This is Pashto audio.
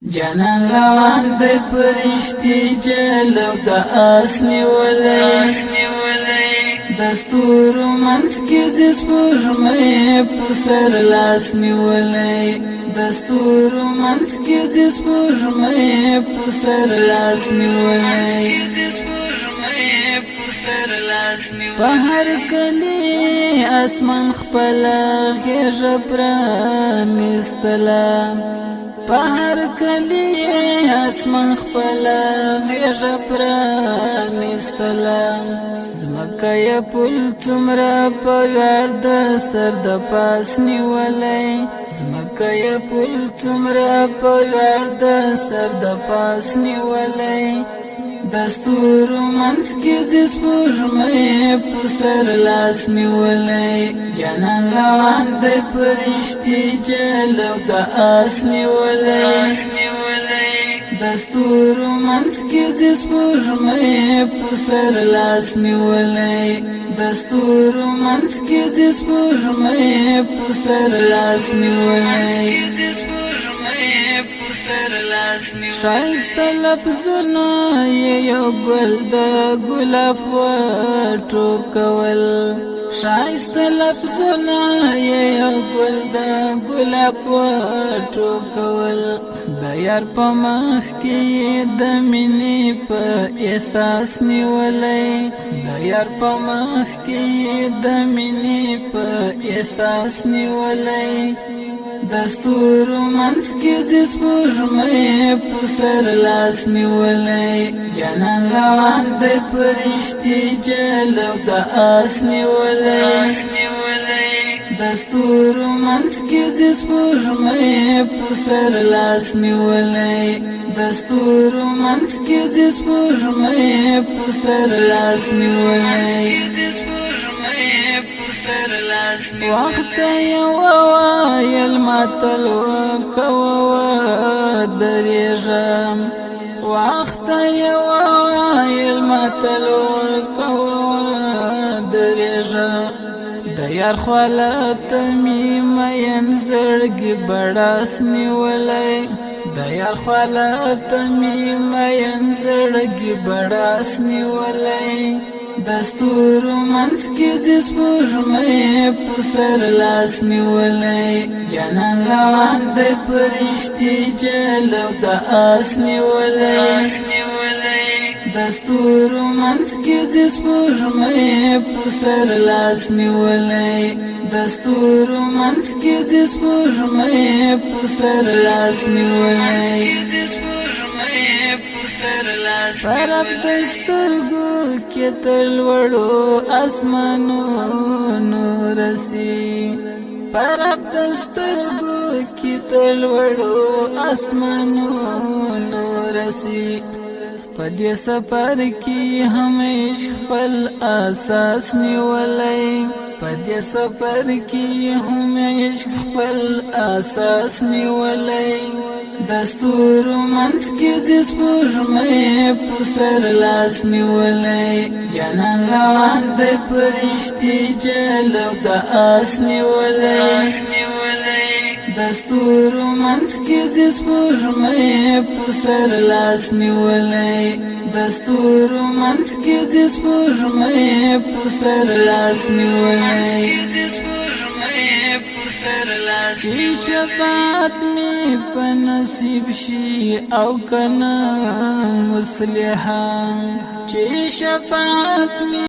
جانان روان دی پرشتي جلو د آسنی ولی دستور منس کی زیس پوشمه پسر لاسنی ولی دستور منس کی زیس پوشمه پسر لاسنی ولی په هر کلی اسمان خپل غیر پرانستلا په هر کلی اسمان خپل غیر پرانستلا زمکه ی پل څومره په ویاړ د سر د پاس نیولې زمکه ی پل څومره په ویاړ د سر د پاس نیولې دستور منس کی زیس پوشمه پسر لاس نیولې جانان روان دی پرشتي جلو د آس نیولې دستور منس کی زیس پوشمه پسر لاس نیولې دستور منس کی زیس پوشمه پسر لاس نیولې شایسته لفظونه یو ګل د ګلاب وټوکول شایسته لفظونه یو ګل د ګلاب وټوکول د یار په مخ کې د مینې په احساس نیولې د یار په مخ کې د مینې په احساس نیولې دستور منس کی زیس پوشمه پسر لاس نیولې جانان روان دی پرشتي جلو د آس نیولې دستور منس کی زیس پوشمه پسر لاس نیولې دستور منس کی زیس پوشمه پسر لاس نیولې وقت یو وایل ماتلو کوو دریژم وقت یو وایل ماتلو کوو دریژم د یار خالت می مین زړګي بڑاس نیولې د یار خالت می مین زړګي بڑاس نیولې دستور منس کی زیس پوشمه پسر لاس نیولې جانان روان دی پرشتي جلو د آس نیولې دستور منس کی زیس پوشمه پسر لاس نیولې دستور منس کی زیس پوشمه پسر لاس نیولې فرق دسترګو کې تل وړو اسمانونو رسی فرق دسترګو کې تل وړو اسمانونو رسی پدې سفر کې همیش خپل اساس نیولې پدې سفر کې همیش خپل اساس نیولې دستور منس کی زیس پوشمه پسر لاس نیولې جانان روان دی پرشتي جلو د آس نیولې دستور منس کی زیس پوشمه پسر لاس نیولې دستور منس کی زیس پوشمه پسر لاس نیولې چې شفاعت می په نصیب شي او کنه مصلحه چې شفاعت می